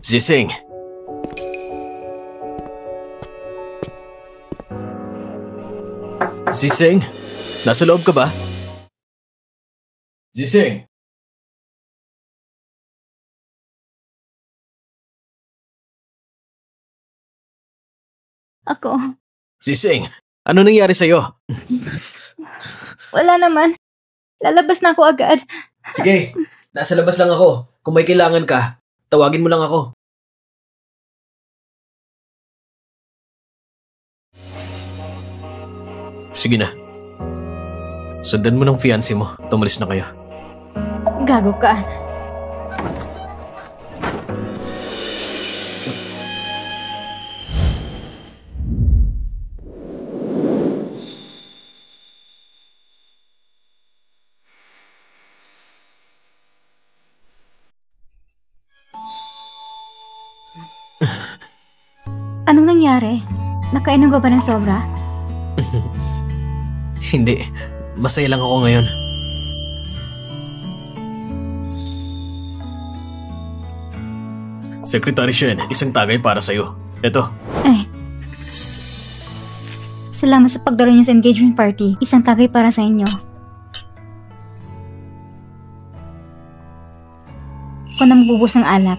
Zising! Zising? Nasa loob ka ba? Zising! Ako. Zising, ano nangyari sa'yo? Wala naman. Lalabas na ako agad. Sige, nasa labas lang ako. Kung may kailangan ka, tawagin mo lang ako. Sige na. Sundan mo ng fiancé mo. Tumalis na kayo. Gago ka. Anong nangyari? Nakainom ka ba ng sobra? Hindi. Masaya lang ako ngayon. Secretary Shen, isang tagay para sa'yo. Eto. Ay. Salamat sa pagdalo niyo sa engagement party. Isang tagay para sa inyo. Ako na magbubus ng alak.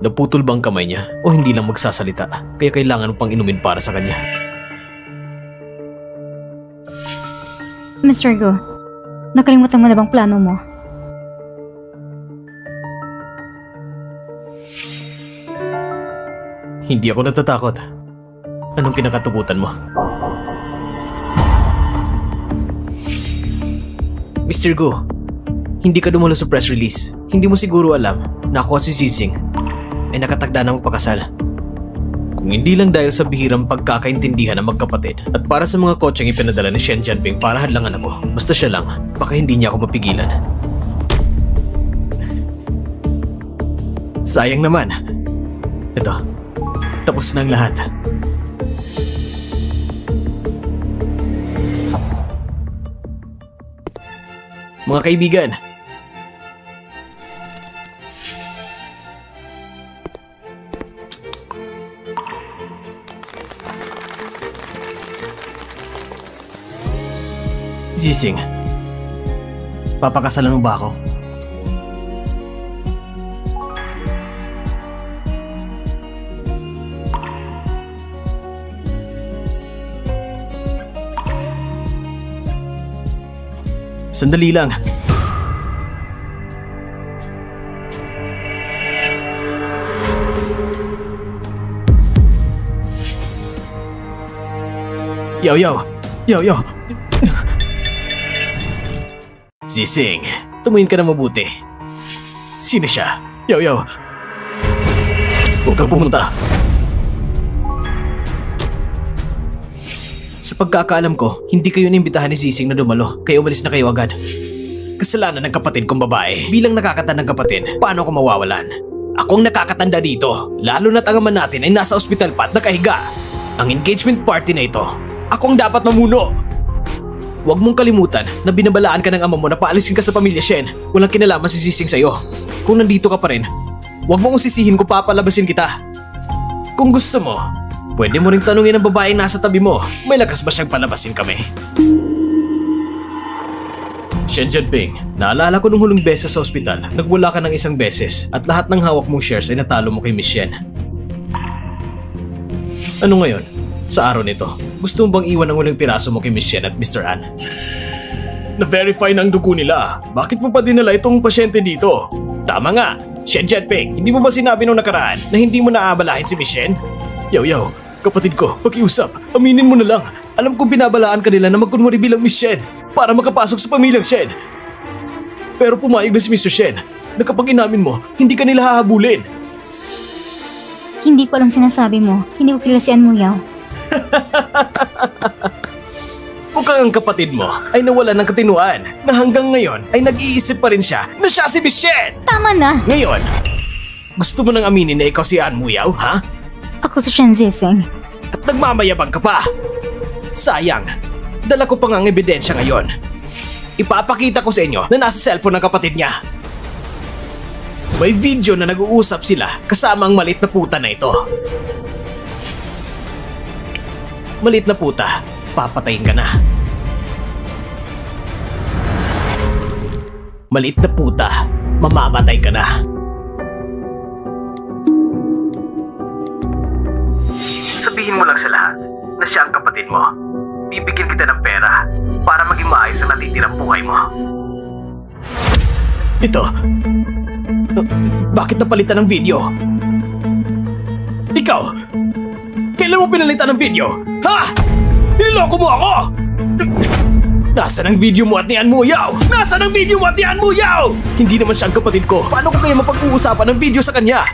Naputol ba ang kamay niya o hindi lang magsasalita kaya kailangan mo pang inumin para sa kanya? Mr. Go, nakalimutan mo na bang plano mo? Hindi ako natatakot. Anong kinakatakutan mo? Mr. Go, hindi ka dumalo sa press release. Hindi mo siguro alam na ako si Zising ay nakatagda ng magpakasal. Kung hindi lang dahil sa bihirang pagkakaintindihan ng magkapatid at para sa mga kotseng ipinadala ni Shen Jianping para hadlangan ako, basta siya lang, baka hindi niya ako mapigilan. Sayang naman. Ito, tapos na ang lahat. Mga kaibigan, Zising, papakasalan mo ba ako? Sandali lang. Yo, yo! Yo, yo! Zising, tumingin ka na mabuti. Sino siya? Yo, yo! Huwag kang pumunta. Sa pagkakaalam ko, hindi kayo inimbitahan ni Zising na dumalo, kaya umalis na kayo agad. Kasalanan ng kapatid kong babae. Bilang nakakatandang kapatid, paano ko mawawalan? Akong nakakatanda dito, lalo na't ang ama natin ay nasa ospital pa at nakahiga. Ang engagement party na ito, akong dapat mamuno. Huwag mong kalimutan na binabalaan ka ng ama mo na paalisin ka sa pamilya Shen. Walang kinalaman si Zising sa'yo. Kung nandito ka pa rin, huwag mong usisihin kung papalabasin kita. Kung gusto mo, pwede mo ring tanungin ang babaeng nasa tabi mo, may lakas ba siyang palabasin kami? Shen Jianping, naalala ko nung huling beses sa ospital, nagwala ka ng isang beses at lahat ng hawak mong shares ay natalo mo kay Miss Shen. Ano ngayon? Sa araw nito, gusto mo bang iwan ang huling piraso mo kay Miss Shen at Mr. An? Na-verify na ang dugo nila. Bakit mo pa dinala itong pasyente dito? Tama nga, Shen Jianping, hindi mo ba sinabi nung nakaraan na hindi mo naaabalahin si Miss Shen? Yaw, kapatid ko, pakiusap, aminin mo na lang. Alam kong binabalaan ka nila na magkunwari bilang Miss Shen para makapasok sa pamilyang Shen. Pero pumayag na si Mr. Shen na kapag inamin mo, hindi ka nila hahabulin. Hindi ko alam sinasabi mo. Hindi ko kilala si An Muyaw. Mukhang ang kapatid mo ay nawalan ng katinuan na hanggang ngayon ay nag-iisip pa rin siya na siya si Miss Shen. Tama na! Ngayon, gusto mo nang aminin na ikaw si An Muyaw, ha? Ako si Shen Zising. At nagmamayabang ka pa. Sayang, dala ko pa ngang ebidensya ngayon. Ipapakita ko sa inyo na nasa cellphone ng kapatid niya. May video na nag-uusap sila kasama ang maliit na puta na ito. Maliit na puta, papatayin ka na. Maliit na puta, mamamatay ka na. Sabihin mo lang sa lahat na siya ang kapatid mo. Bibigyan kita ng pera para maging maayos ang natitirang buhay mo. Ito. Bakit napalitan ng video? Ikaw! Kailan mo pinalitan ng video? Ha? Niloloko mo ako! Nasaan ang video mo at ni Anmuyaw? Nasaan ang video mo at ni Anmuyaw? Hindi naman siya ang kapatid ko. Paano ko kaya mapag-uusapan ng video sa kanya?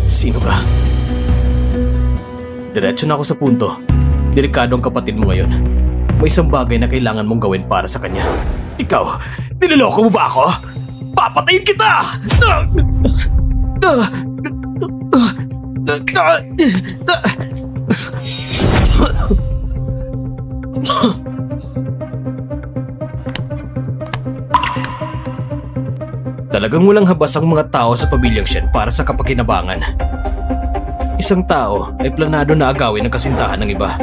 Sino ka? Diretso na ako sa punto. Delikado ang kapatid mo ngayon. May isang bagay na kailangan mong gawin para sa kanya. Ikaw, niloloko mo ba ako? Papatayin kita! Talagang walang habas ang mga tao sa pamilyang Shen para sa kapakinabangan. Isang tao ay planado na agawin ang kasintahan ng iba.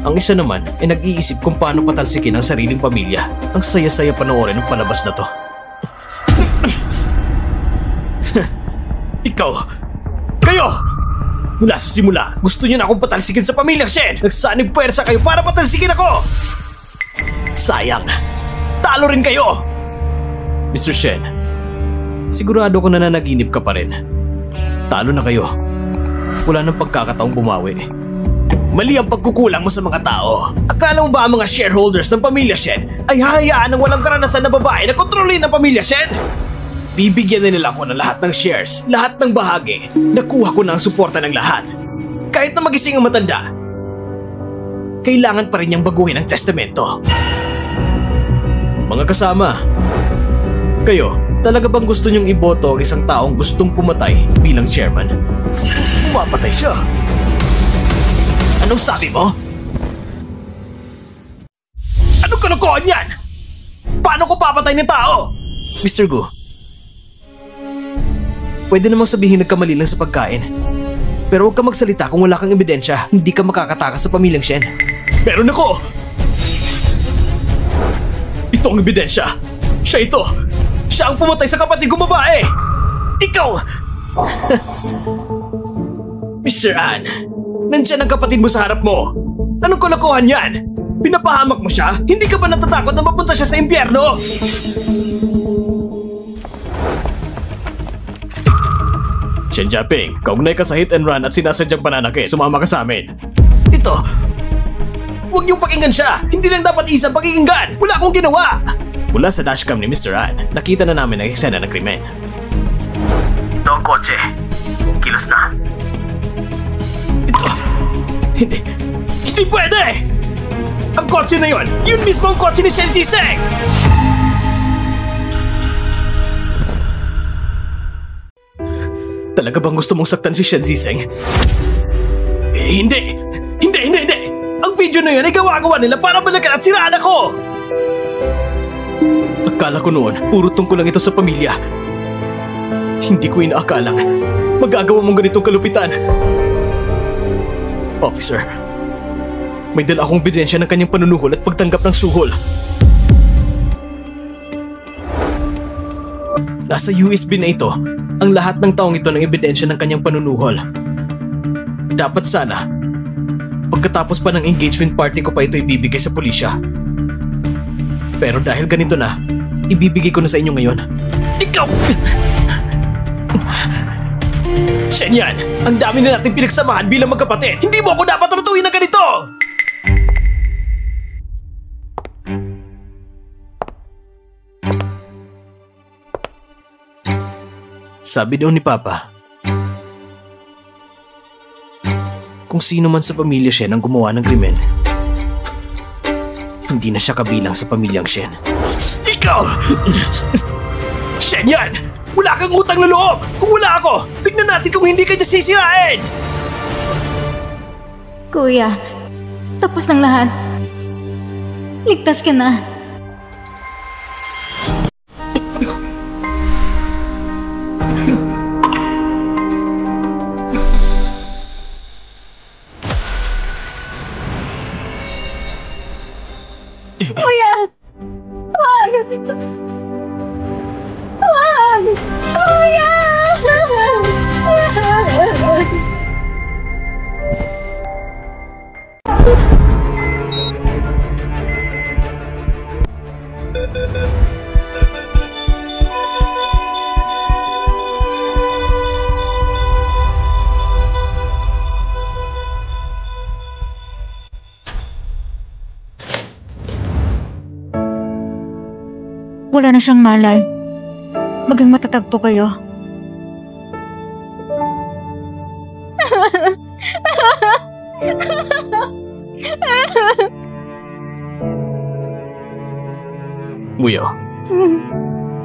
Ang isa naman ay nag-iisip kung paano patalsikin ang sariling pamilya. Ang saya-saya panoorin ng palabas na to. Ikaw! Kayo! Mula sa simula, gusto niyo na akong patalsikin sa pamilyang Shen! Nagsanib puwersa kayo para patalsikin ako! Sayang! Talo rin kayo! Mr. Shen, sigurado ko na nanaginip ka pa rin. Talo na kayo. Wala nang pagkakataong bumawi. Mali ang pagkukulang mo sa mga tao. Akala mo ba ang mga shareholders ng pamilya Shen ay hahayaan ng walang karanasan na babae na kontrolin ang pamilya Shen? Bibigyan na nila ako ng lahat ng shares, lahat ng bahagi. Nakuha ko na ang suporta ng lahat. Kahit na magising ang matanda, kailangan pa rin niyang baguhin ang testamento. Mga kasama, kayo, talaga bang gusto niyong iboto ang isang taong gustong pumatay bilang chairman? Pumapatay siya. Anong sabi mo? Anong kalokohan yan? Paano ko papatay ng tao? Mr. Gu, pwede namang sabihin nagkamali lang sa pagkain. Pero huwag ka magsalita kung wala kang ebidensya. Hindi ka makakatakas sa pamilyang Shen. Meron ako! Ito ang ebidensya. Siya ito. Siya ang pumatay sa kapatid kong babae! Ikaw! Mr. An, nandyan ang kapatid mo sa harap mo. Anong kalokohan yan? Pinapahamak mo siya? Hindi ka ba natatakot na mapunta siya sa impyerno? Shen Jiaping, kaugnay ka sa hit and run at sinasadyang pananakit. Sumama ka sa amin. Ito! Huwag niyong pakinggan siya! Hindi lang dapat isang pakinggan! Wala akong ginawa! Mula sa dashcam ni Mr. An, nakita na namin ang eksena ng krimen. Ito ang kotse. Kilos na. Ito. Hindi pwede! Ang kotse na yun mismo ang kotse ni Shen Zising! Talaga bang gusto mong saktan si Shen Zising? Hindi! Ang video na yun ay gawa-gawa nila para balakan at siraan ako! Akala ko noon, puro tungkol lang ito sa pamilya. Hindi ko inaakalang magagawa mong ganitong kalupitan. Officer, may dala akong ebidensya ng kanyang panunuhol at pagtanggap ng suhol. Nasa USB na ito ang lahat ng taong ito ng ebidensya ng kanyang panunuhol. Dapat sana, pagkatapos pa ng engagement party ko pa ito ibibigay sa pulisya. Pero dahil ganito na, ibibigay ko na sa inyo ngayon. Ikaw! Shen yan! Ang dami na natin pinagsamahan bilang magkapatid! Hindi mo ako dapat lutuin na ganito! Sabi daw ni Papa, kung sino man sa pamilya Shen ang gumawa ng krimen, hindi na siya kabilang sa pamilyang Shen. Ikaw! Shen yan! Wala kang utang na loob! Kung wala ako, tignan natin kung hindi ka niya sisirain! Kuya, tapos ng lahat. Ligtas ka na. Kuya! Wag! Wag! Kuya! Wala na siyang malay. Maging matatag po kayo. Muyo,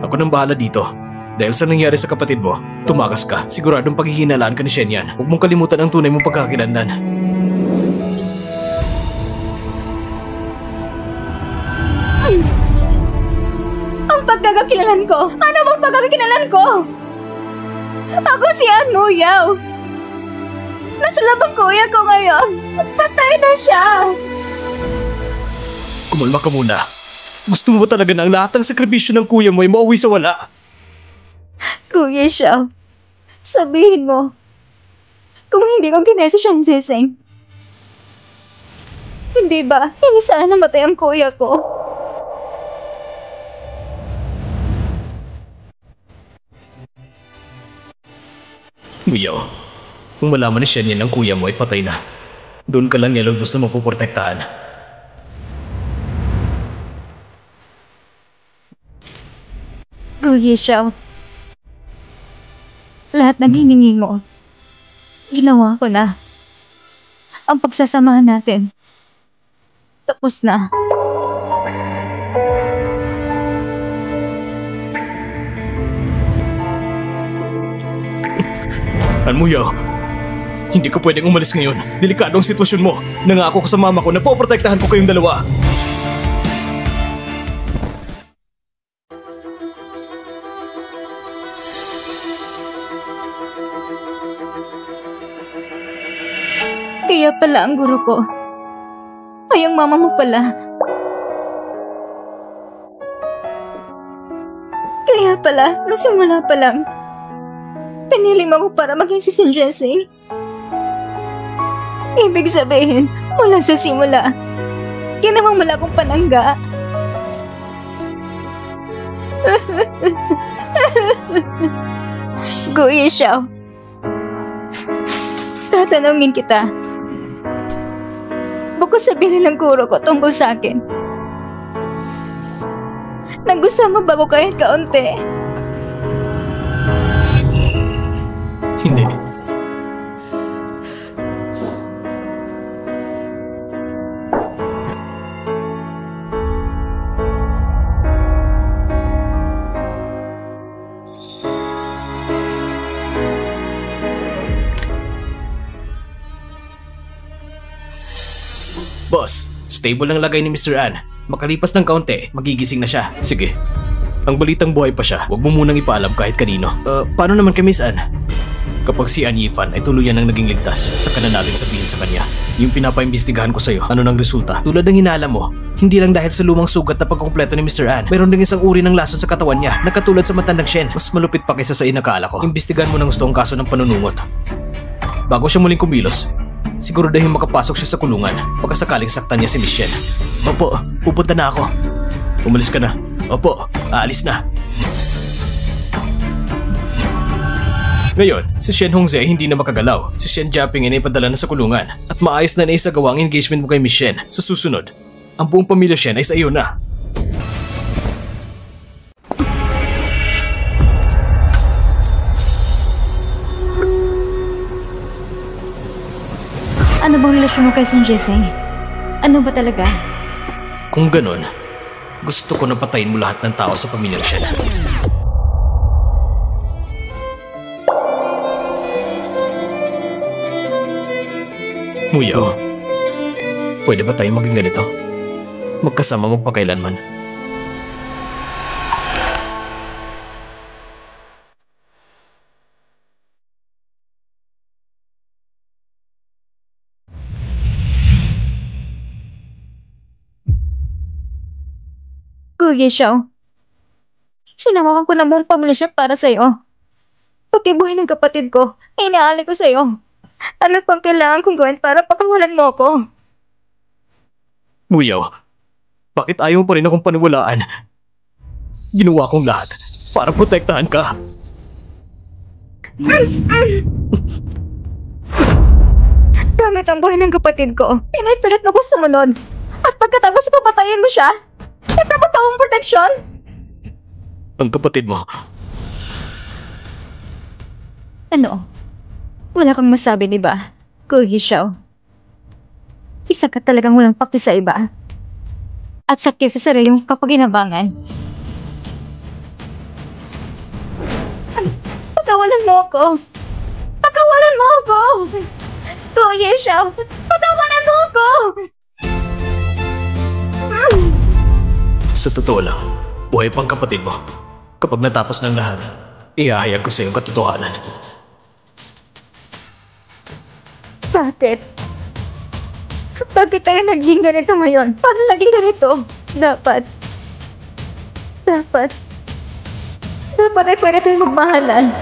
ako nang bahala dito. Dahil sa nangyari sa kapatid mo, tumakas ka. Siguradong paghihinalaan ka ni Shen yan. Huwag mong kalimutan ang tunay mong pagkakakilanlan. Ang pagkakakilalan ko? Ano bang pagkakakilalan ko? Ako si Anu Yao. Nasa labang kuya ko ngayon. Patay na siya. Kumalma ka muna. Gusto mo ba talaga na ang lahat ng sakripisyo ng kuya mo ay mauwi sa wala? Kuya Xiao, sabihin mo, kung hindi ko kinesa siyang sising, hindi ba, hindi sana namatay ang kuya ko? Muyo, kung malaman ni Shen yan ng kuya mo ay patay na. Doon ka lang niya gusto mo puprotektahan. Kuya Xiao, lahat ng hiningi mo, ginawa ko na. Ang pagsasamahan natin, tapos na. Muyo, hindi ka pwedeng umalis ngayon. Delikado ang sitwasyon mo. Nangako ko sa mama ko na poprotektahan ko kayong dalawa. Kaya pala ang guro ko ay ang mama mo pala. Kaya pala, nung simula pa lang, pinili mo ako para maging si Sin Jessie. Ibig sabihin, mula sa simula, ginawang wala akong panangga. Kuya Xiao, tatanungin kita. Bukod sa bilin ng guro ko tungkol sa akin, nagustuhan mo ba ko kahit kaunti? Hindi. Boss, stable ang lagay ni Mr. An. Makalipas ng kaunti, magigising na siya. Sige. Ang balitang buhay pa siya, huwag mo munang ipaalam kahit kanino. Paano naman kay Miss An? Kapag si An Yifan ay tuluyan ng naging ligtas, saka na natin sabihin sa kanya. Yung pinapaimbestigahan ko sa'yo, ano nang resulta? Tulad ng hinala mo, hindi lang dahil sa lumang sugat na pagkumpleto ni Mr. An, mayroon ding isang uri ng lason sa katawan niya na katulad sa matandang Shen. Mas malupit pa kaysa sa inakala ko. Imbestigahan mo ng gusto ang kaso ng panunungot. Bago siya muling kumilos, siguro dahil makapasok siya sa kulungan pagkasakaling saktan niya si Miss Shen. Opo, pupunta na ako. Umalis ka na. Opo, aalis na. Ngayon, si Shen Hongzhe hindi na makagalaw. Si Shen Jiaping ay ipadala na sa kulungan at maayos na naisagawa ang engagement mo kay Miss Shen. Sa susunod, ang buong pamilya Shen ay sa iyo na. Ano bang relasyon mo kay Sun Jesing? Ano ba talaga? Kung ganon, gusto ko na patayin mo lahat ng tao sa pamilyang Shen. Muyaw, pwede ba tayong maging ganito? Magkasama magpakailanman. Kuya Xiao, sinawakan ko ng buong pamilya siya para sa'yo. Pati buhay ng kapatid ko, inaali ko sa'yo. Ano pang kailangan kong gawin para pakawalan mo ako? Muyaw, bakit ayaw mo pa rin akong paniwalaan? Ginawa kong lahat para protektahan ka. Gamit ang buhay ng kapatid ko, pinipilit mo ko sumunod. At pagkatapos papatayin mo siya, dapat akong proteksyon? Ang kapatid mo, Ano? Wala kang masabi, di ba? Kuya Xiao. Isa ka talagang walang pakti sa iba. At sakit sa sarili mong kapaginabangan. Patawalan mo ako! Patawalan mo ako! Kuya Xiao, patawalan mo ako! sa totoo lang, buhay pang kapatid mo. Kapag natapos ng lahat, ihahayag ko sa iyong katotohanan. Bakit? Bakit tayo naging ganito ngayon? Paano naging ganito? Dapat ay pwede tayong magmahalan.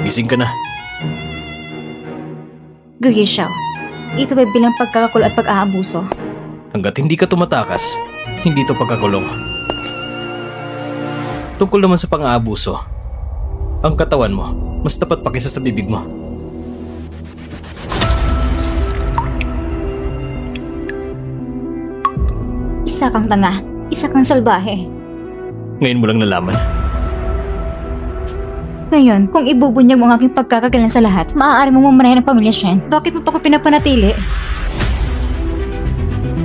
Gising ka na. Kuya Xiao, ito ay bilang pagkakakulong at pag-aabuso. Hanggat hindi ka tumatakas, hindi to pagkakulong. Tungkol naman sa pang-aabuso, ang katawan mo, mas tapat pa kaysa sa bibig mo. Isa kang tanga, isa kang salbahe. Ngayon mo lang nalaman. Ngayon, kung ibubunyag mo ang aking pagkakagalan sa lahat, maaari mo mamanayan ang pamilya Shen. Bakit mo pa ko pinapanatili?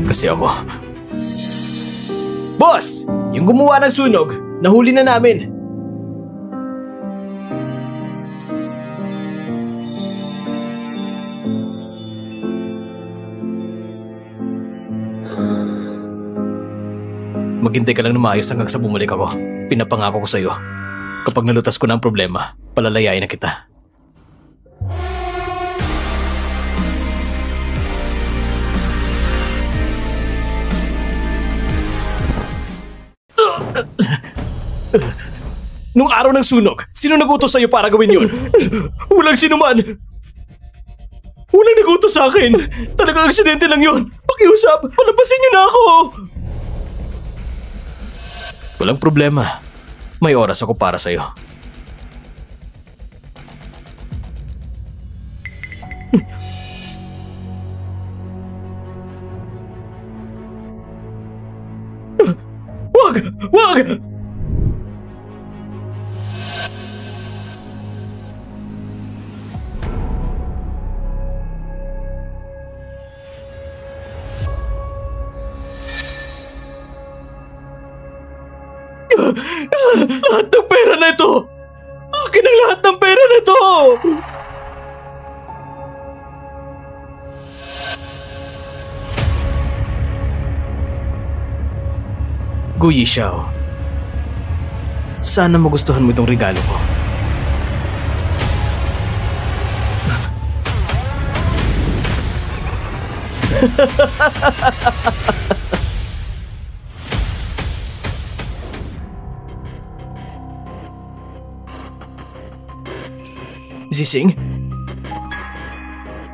Kasi ako. Boss! Yung gumawa ng sunog, nahuli na namin. Maghintay ka lang na maayos hanggang sa bumalik ako. Pinapangako ko sa'yo. Kapag nalutas ko na ang problema, palalayain na kita. Nung araw ng sunog, sino nagutos sa'yo para gawin yun? Walang sinuman! Walang nagutos sa akin! Talagang aksidente lang yun! Pakiusap! Palabasin niyo na ako! Walang problema. May oras ako para sa'yo. Wag! Wag! Lahat ng pera na ito! Akin ang lahat ng pera na ito! Guyi Xiao, sana magustuhan mo itong regalo ko. Zixing?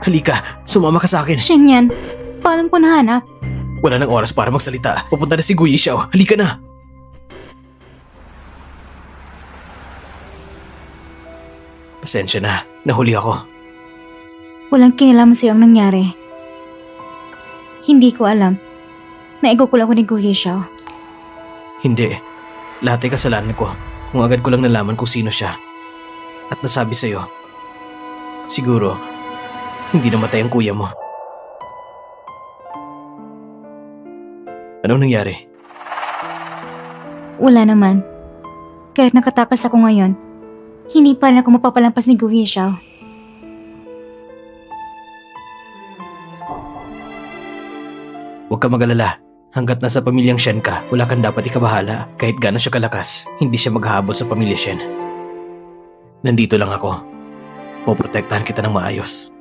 Halika, sumama ka sa akin. Shen yan, paano ko nahanap? Wala nang oras para magsalita. Pupunta na si Guyi Xiao. Halika na. Pasensya na, nahuli ako. Walang kinalaman sa'yo ang nangyari. Hindi ko alam. Naigukulang ko ni Kuya Xiao. Hindi. Lahat ay kasalanan ko. Kung agad ko lang nalaman kung sino siya at nasabi sa'yo, siguro hindi namatay ang kuya mo. Anong nangyari? Wala naman. Kahit nakatakas ako ngayon, hindi pa rin ako mapapalampas ni Guhi Xiao. Huwag ka mag-alala. Hanggat nasa pamilyang Shen ka, wala kang dapat ikabahala. Kahit gaano siya kalakas, hindi siya maghahabol sa pamilya Shen. Nandito lang ako. Poprotektahan kita ng maayos.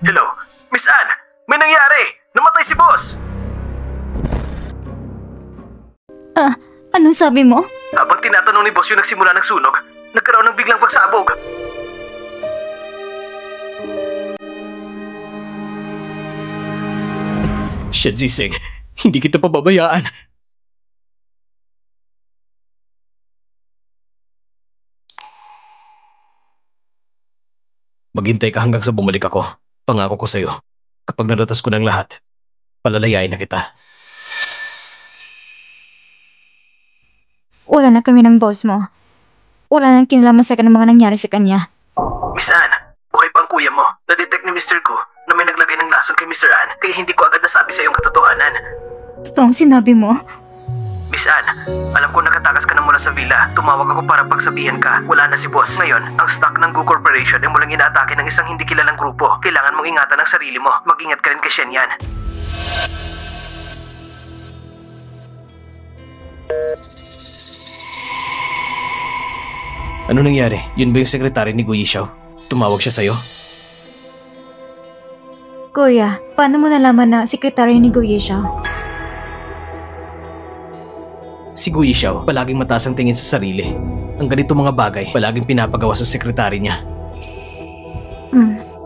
Hello? Miss Anne! May nangyari! Namatay si boss! Anong sabi mo? Habang tinatanong ni boss yung nagsimula ng sunog, nagkaroon ng biglang pagsabog. Shit, Zising. Hindi kita pababayaan. Maghintay ka hanggang sa bumalik ako. Pangako ko sa'yo. Kapag naratas ko ng lahat, palalayain na kita. Wala na kami ng boss mo. Wala nang kinalaman sa ng mga nangyari sa kanya. Miss Anne, buhay pa ang kuya mo. Na-detect ni Mr. Ko na may naglagay ng lason kay Mr. Anne, kaya hindi ko agad nasabi sa iyong katotohanan. Totoong sinabi mo? Miss Anne, alam ko nakatakas ka na mula sa villa. Tumawag ako para pagsabihan ka. Wala na si boss. Ngayon, ang stock ng Gu Corporation ay mulang inaatake ng isang hindi kilalang grupo. Kailangan mong ingatan ang sarili mo. Mag-ingat ka rin kay Shen Yan. Ano nangyari? Yun ba yung sekretary ni Gu Yishao? Tumawag siya sa'yo? Kuya, paano mo nalaman na sekretary ni Guhi Xiao? Si Gu Yishao, palaging mataas ang tingin sa sarili. Ang ganito mga bagay, palaging pinapagawa sa sekretary niya.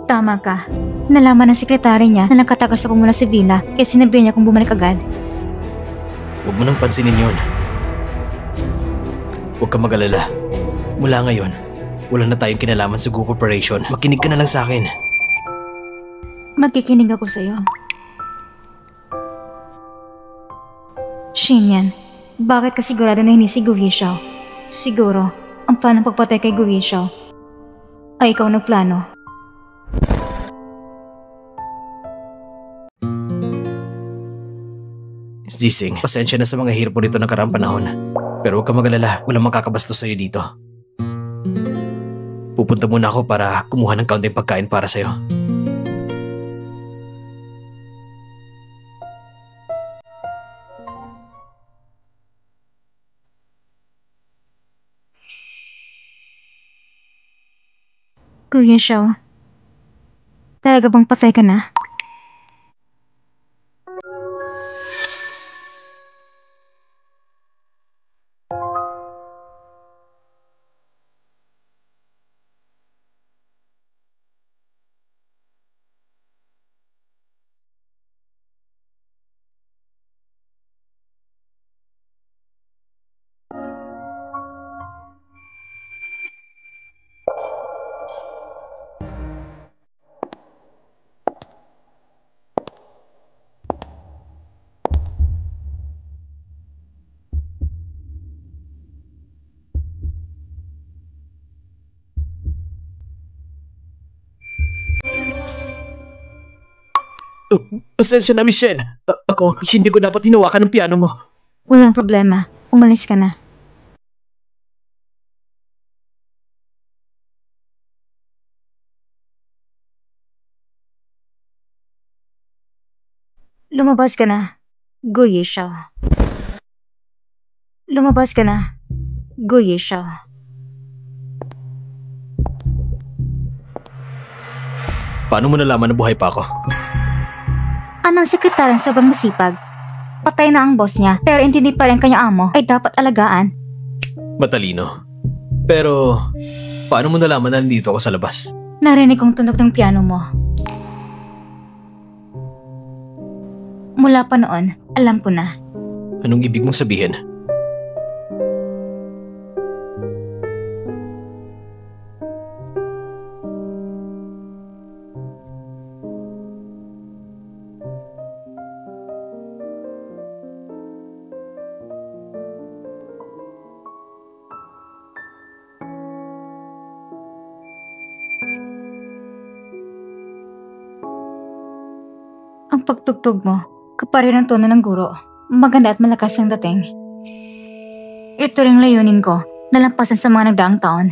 Tama ka. Nalaman ng sekretary niya na nakatakas ako mula sa villa kaya sinabi niya kung bumalik agad. Huwag mo nang pansinin yun. Huwag ka mag-alala. Mula ngayon, wala na tayong kinalaman sa Gu Corporation. Makinig ka na lang sa akin. Magkikinig ako sa'yo. Shinyan, bakit ka sigurado na hindi si Guhi Xiao? Siguro, ang planong pagpatay kay Guhi Xiao ay ikaw nagplano. Zising, pasensya na sa mga hirap mo nito ng karaang panahon. Pero huwag ka mag-alala, walang makakabastos sa'yo dito. Pupunta muna ako para kumuha ng kaunting pagkain para sa'yo. Guhi Xiao, talaga bang patay ka na? Pasensya na, Miss Shen. Ako, hindi ko dapat hinawakan ng piano mo. Walang problema. Umalis ka na. Lumabas ka na, Guhi Xiao. Lumabas ka na, Guhi Xiao. Paano mo nalaman na buhay pa ako? Anong sekretarang sobrang masipag? Patay na ang boss niya, pero intindi pa rin kanyang amo ay dapat alagaan. Matalino. Pero, paano mo nalaman na nandito ako sa labas? Narinig kong tunog ng piano mo. Mula pa noon, alam ko na. Anong ibig mong sabihin? Ang pagtugtog mo, kapare ng tono ng guro. Maganda at malakas ang dating. Ito ring layunin ko, nalampasan sa mga nagdaang taon.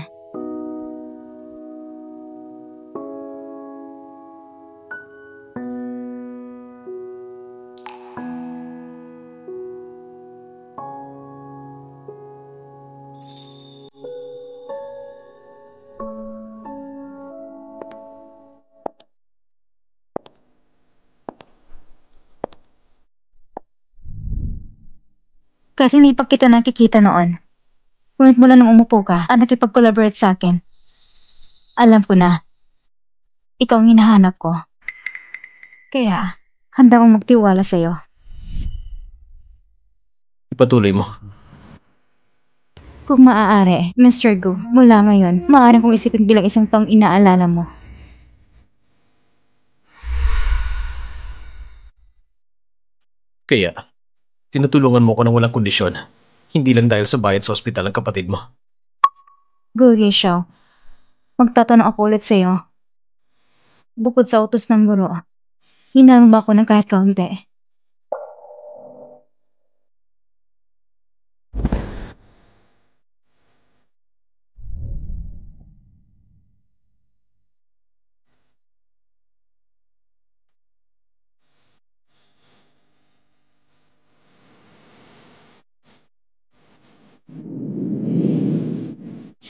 Kasi hindi pa kita nakikita noon. Ngunit mula nung umupo ka at nakipag-collaborate sa akin, alam ko na, ikaw ang hinahanap ko. Kaya, handa akong magtiwala sa'yo. Ipatuloy mo. Kung maaari, Mr. Gu, mula ngayon, maaari kong isipin bilang isang taong inaalala mo. Kaya, tinutulungan mo ko ng walang kondisyon. Hindi lang dahil sa bayad sa ospital ng kapatid mo. Gu Yixiao, magtatanong ako ulit sa'yo. Bukod sa utos ng guro, hinahang ba ako ng kahit kaunti?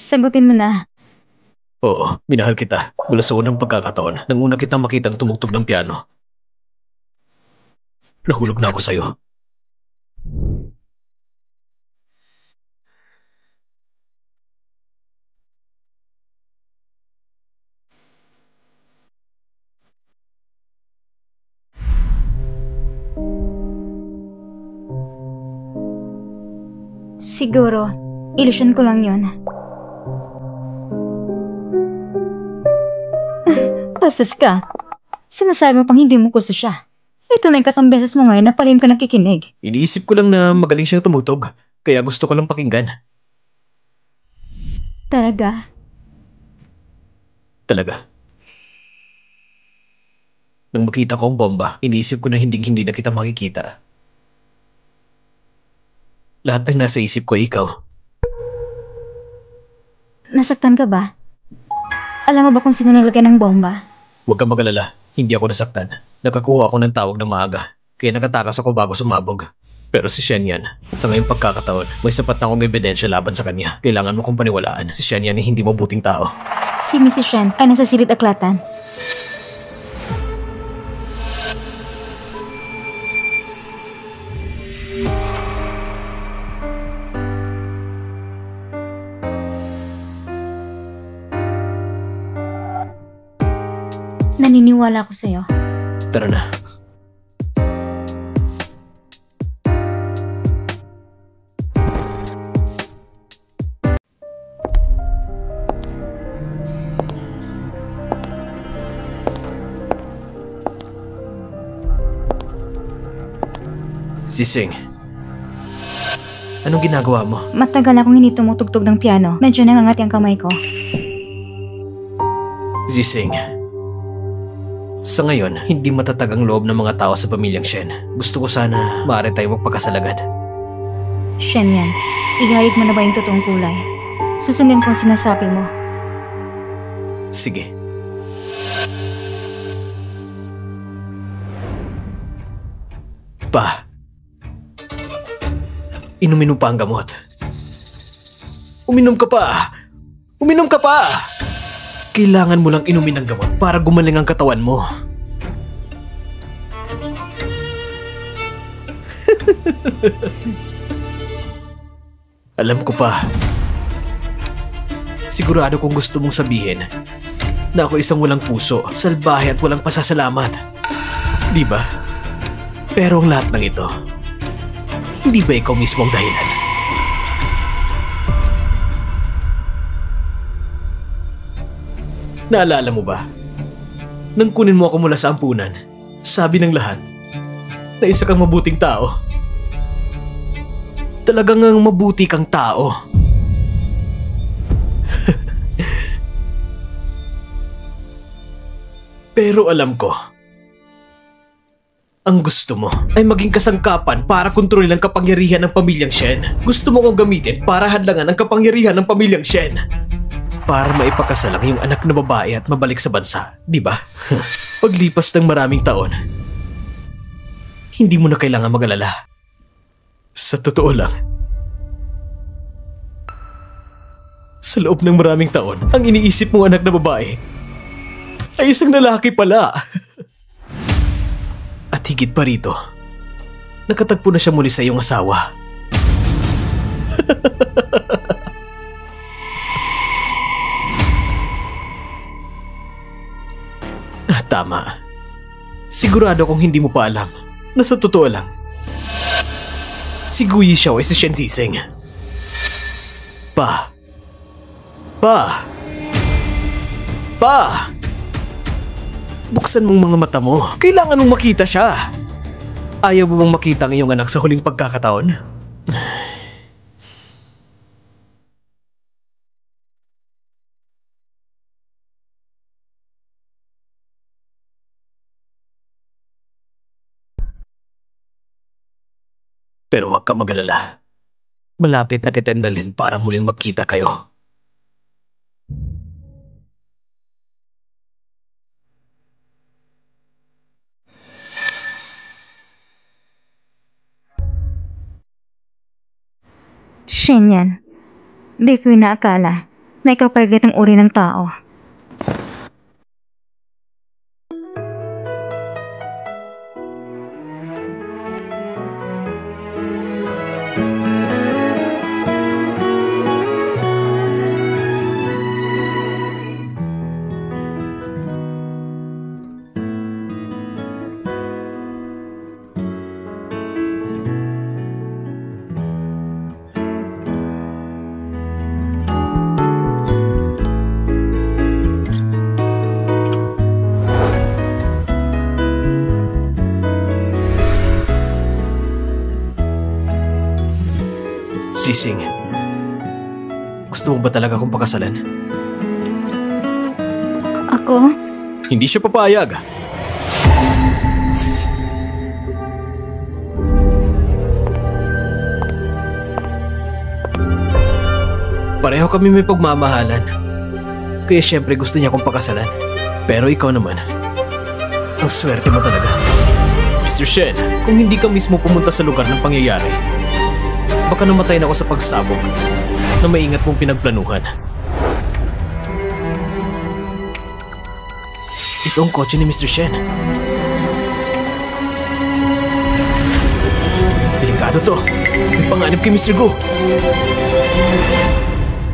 Sagutin mo na. Oo, minahal kita. Mula sa unang pagkakataon, nang una kitang makitang tumugtog ng piano. Nahulog na ako sa'yo. Siguro, ilusyon ko lang yun. Bastos ka. Sinasabi mo pang hindi mo gusto siya. Ito na yung katang beses mo ngayon na palihim ka nakikinig. Iniisip ko lang na magaling siyang tumugtog. Kaya gusto ko lang pakinggan. Talaga? Talaga. Nang makita ko ang bomba, iniisip ko na hindi na kita makikita. Lahat ng nasa isip ko ay ikaw. Nasaktan ka ba? Alam mo ba kung sino naglagay ng bomba? Huwag kang mag-alala, hindi ako nasaktan. Nakakuha ako ng tawag ng maaga, kaya nakatakas ako bago sumabog. Pero si Shen Yan, sa ngayong pagkakataon, may sapat na akong ebidensya laban sa kanya. Kailangan mo kong paniwalaan, si Shen Yan ay hindi mabuting tao. Si Mrs. Shen ay nasa silid aklatan. Naniniwala ako sa'yo. Tara na. Zising, anong ginagawa mo? Matagal akong hindi tumutugtog ng piano. Medyo nangangati ang kamay ko. Zising, sa ngayon, hindi matatag ang loob ng mga tao sa pamilyang Shen. Gusto ko sana maaari tayo magpakasalagad. Shen Yan, ihayag mo na ba yung totoong kulay? Susundin ko ang sinasabi mo. Sige. Pa, inumin mo pa ang gamot. Uminom ka pa! Uminom ka pa! Kailangan mo lang inumin ang gamot para gumaling ang katawan mo. Alam ko pa. Sigurado kung gusto mong sabihin na ako isang walang puso, salbahe at walang pasasalamat. Di ba? Pero ang lahat ng ito, hindi ba ikaw mismo ang dahilan? Naalala mo ba? Nang kunin mo ako mula sa ampunan, sabi ng lahat na isa kang mabuting tao. Talagang ang mabuti kang tao. Pero alam ko, Ang gusto mo ay maging kasangkapan para kontrolin ang kapangyarihan ng pamilyang Shen. Gusto mo kong gamitin para hadlangan ang kapangyarihan ng pamilyang Shen. Para maipakasal ang iyong anak na babae at mabalik sa bansa, di ba? Paglipas ng maraming taon, hindi mo na kailangan mag-alala. Sa totoo lang, sa loob ng maraming taon, ang iniisip mong anak na babae ay isang lalaki pala. At higit pa rito, nakatagpo na siya muli sa iyong asawa. Tama. Sigurado kung hindi mo pa alam na sa totoo lang, si Gu Yixiao ay si Shen Zixing. Pa! Buksan mong mga mata mo. Kailangan mong makita siya. Ayaw mo bang makita ang iyong anak sa huling pagkakataon? Pero huwag ka mag-alala. Malapit na kitendalin para muling magkita kayo. Shen yan. Di ko inaakala na ikaw pala ang uri ng tao. Zixing, gusto mo ba talaga akong pakasalan? Ako? Hindi siya papayag. Pareho kami may pagmamahalan. Kaya syempre gusto niya akong pakasalan. Pero ikaw naman, ang swerte mo talaga. Mr. Shen, kung hindi ka mismo pumunta sa lugar ng pangyayari, baka namatay na ako sa pagsabog na maingat mong pinagplanuhan. Ito ang kotse ni Mr. Shen. Delikado to. May panganib kay Mr. Gu.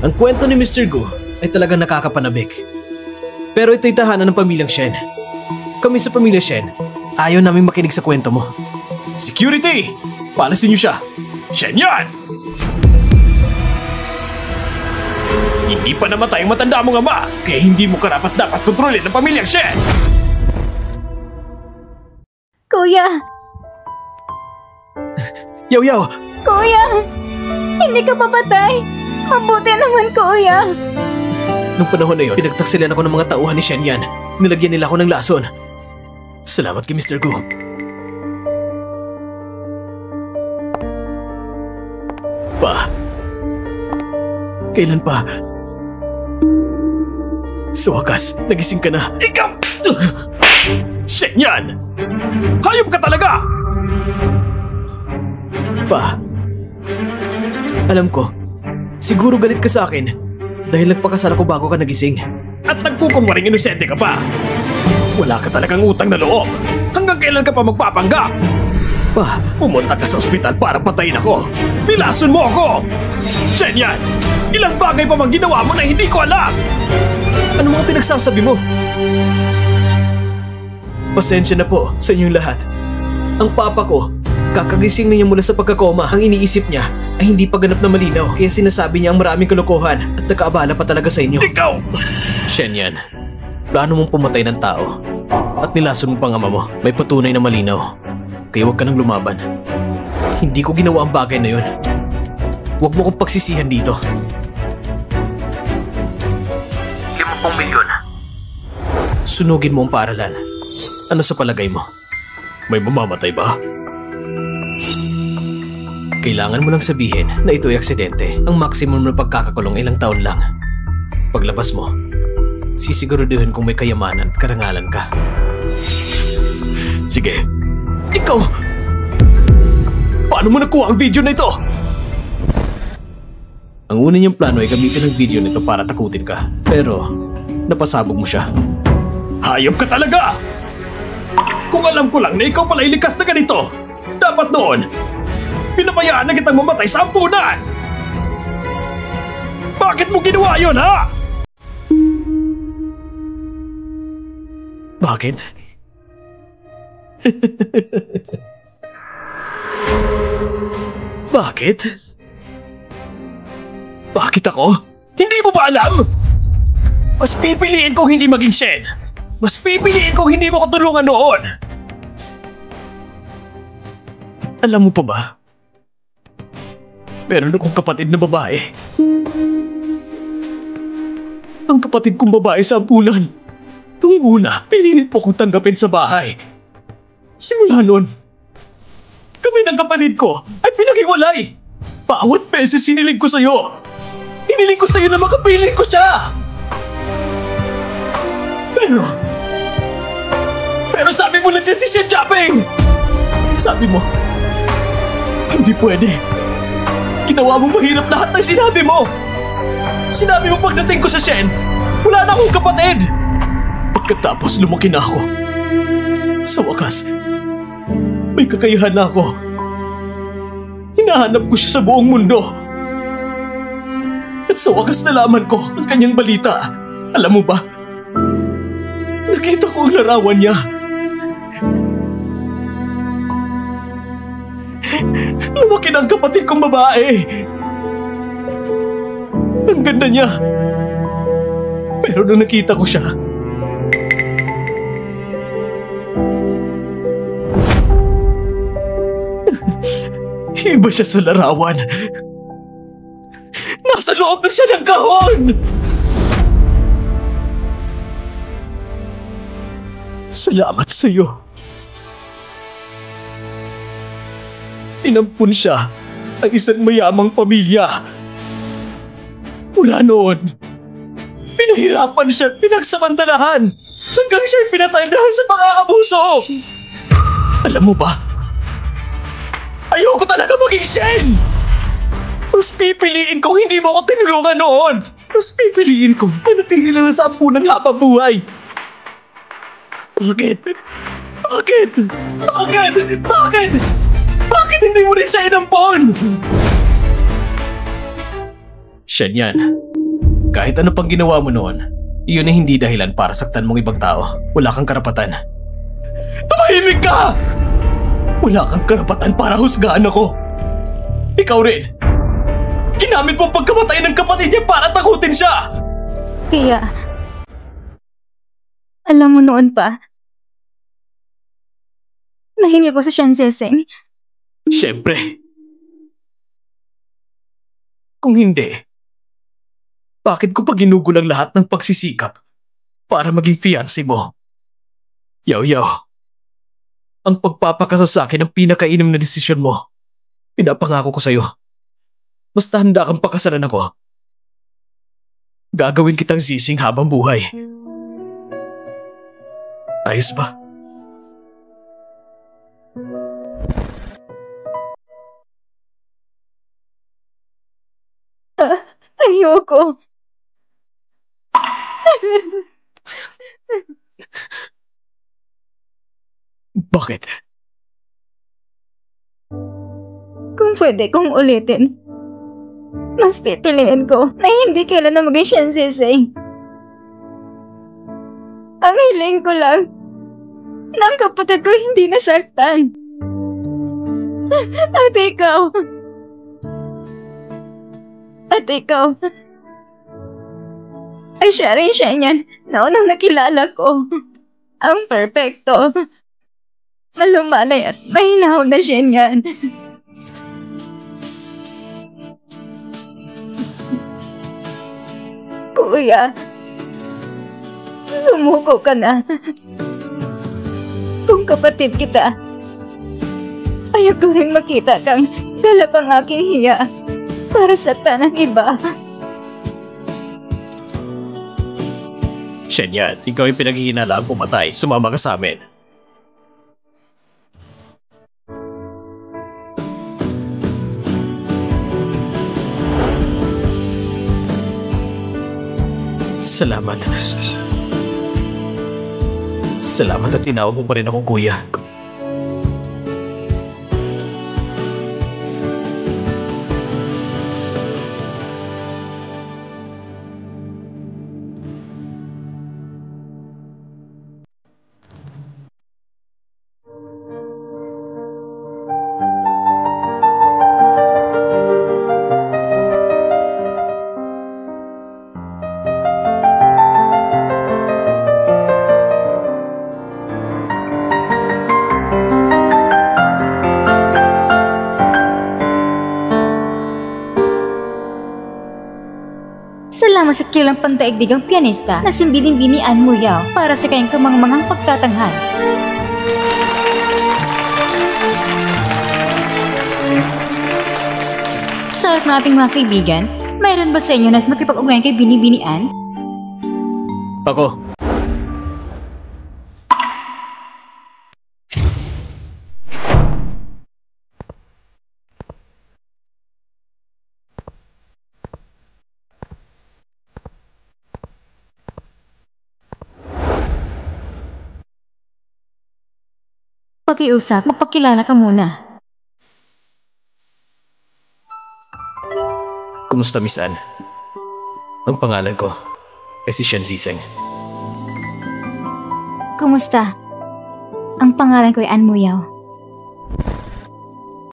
Ang kwento ni Mr. Gu ay talagang nakakapanabik. Pero ito'y tahanan ng pamilyang Shen. Kami sa pamilya Shen, ayaw namin makinig sa kwento mo. Security! Palasin niyo siya! Shen yan! Hindi pa namatay ang matanda mong ama, kaya hindi mo karapat-dapat kontrolin ang pamilyang Shen! Kuya! Yaw! Kuya! Hindi ka papatay! Mabuti naman, kuya! Nung panahon na yun, pinagtaksilan ako ng mga tauhan ni Shen Yan. Nilagyan nila ako ng lason. Salamat kay Mr. Gu. Pa, kailan pa? Sa wakas, nagising ka na. Ikaw! Shen Yan! Hayop ka talaga! Pa, alam ko, siguro galit ka sa akin dahil nagpakasal ako bago ka nagising. At nagkukunwaring inosente ka pa. Wala ka talagang utang na loob. Hanggang kailan ka pa magpapanggap? Pa, pumunta ka sa ospital para patayin ako. Nilason mo ako! Shen Yan! Ilang bagay pa mang ginawa mo na hindi ko alam! Ano mga pinagsasabi mo? Pasensya na po sa inyong lahat. Ang papa ko, kakagising na niya mula sa pagkakoma. Ang iniisip niya ay hindi pa ganap na malinaw. Kaya sinasabi niya ang maraming kalokohan at nakaabala pa talaga sa inyo. Ikaw! Shen Yan, plano mong pumatay ng tao at nilason mo pang ama mo. May patunay na malinaw. Kaya huwag ka nang lumaban. Hindi ko ginawa ang bagay na yun. Huwag mo kong pagsisihan dito. Kim Pong Bilyon. Sunugin mo ang paaralan. Ano sa palagay mo? May mamamatay ba? Kailangan mo lang sabihin na ito'y aksidente. Ang maximum na pagkakakulong ilang taon lang. Paglabas mo, sisiguraduhin kung may kayamanan at karangalan ka. Sige. Ikaw! Paano mo nakuha ang video na ito? Ang una niyang plano ay gamitin ang video nito para takutin ka. Pero, napasabog mo siya. Hayop ka talaga! Kung alam ko lang na ikaw pala ilikas na ganito, dapat noon, pinabayaan na kitang mamatay sa ampunan! Bakit mo ginawa yun, ha? Bakit? Bakit? Bakit ako? Hindi mo ba alam? Mas pipiliin kong hindi maging Shen. Mas pipiliin kong hindi mo ko tulungan noon. Alam mo pa ba? Meron akong kapatid na babae. Ang kapatid kong babae sa ampunan. Nung una, pinilit po kong tanggapin sa bahay. Simula nun, kami ng kapatid ko ay pinag-iwalay. Bawat beses sinilig ko sa'yo. Hiniling ko sa'yo na makapiling ko siya. Pero sabi mo nandiyan si Shen Jiaping. Sabi mo, hindi pwede. Ginawa mo mahirap lahat ng sinabi mo. Sinabi mo pagdating ko sa Shen, wala na akong kapatid. Pagkatapos lumaki na ako. Sa wakas, may kakayahan na ako. Hinahanap ko siya sa buong mundo. At sa wakas nalaman ko ang kanyang balita. Alam mo ba? Nakita ko ang larawan niya. Lumaki na ang kapatid kong babae. Ang ganda niya. Pero nung nakita ko siya, iba siya sa larawan. Nasa loob na siya ng kahon! Salamat sa iyo. Inampun siya ang isang mayamang pamilya. Mula noon, pinahirapan siya, pinagsamantalahan, hanggang siya'y pinatay dahil sa pang-aabuso. Alam mo ba? Ayoko talaga maging Shen! Mas pipiliin kong hindi mo ako tinulungan noon. Mas pipiliin kong manatili lang sa ampunan habang buhay. Bakit? Bakit? Bakit? Bakit? Bakit hindi mo rin siya inampon? Shen yan. Kahit ano pang ginawa mo noon, iyon ay hindi dahilan para saktan mong ibang tao. Wala kang karapatan. Tumahimik ka! Wala kang karapatan para husgahan ako. Ikaw rin. Ginamit mo pagkamatay ng kapatid niya para takutin siya! Kaya, alam mo noon pa, nahingi ko sa Shen Seseng. Siyempre. Kung hindi, bakit ko pa ginugol ang lahat ng pagsisikap para maging fiancé mo? Yaw-yaw. Ang pagpapakasal sa akin ang pinakainom na desisyon mo. Pinapangako ko sa'yo. Basta handa kang pakasalan ako. Gagawin kitang sising habang buhay. Ayos ba? Ayoko. Bakit? Kung pwede kong ulitin, mas pipiliin ko na hindi kailan na maging Shen Seseng. Ang hiling ko lang na ang kapatid ko hindi nasaktan. At ikaw, ay siya rin siya niyan na unang nakilala ko. Ang perpekto, malumanay at mahinahon na siya niyan. Kuya, sumuko ka na. Kung kapatid kita, Ayaw ko rin makita kang galap ang aking hiya para saktan ng iba. Shenya, ikaw yung pinaghihinala ang pumatay. Sumama ka sa amin. Salamat. Salamat at tinawag mo pa rin akong kuya. Salamat sa kilang pandaigdigang pianista na simbidin-bini Ann Muyao para sa kayong kamangmangang pagtatanghal. Sa harap ng ating mga kaibigan, mayroon ba sa inyo na makipag-ugnayan kay Bini-Bini Ann? Ako. Pakiusap, magpakilala ka muna. Kumusta, Miss Ann? Ang pangalan ko ay si Shen Ziseng. Kumusta? Ang pangalan ko ay Ann Muyao.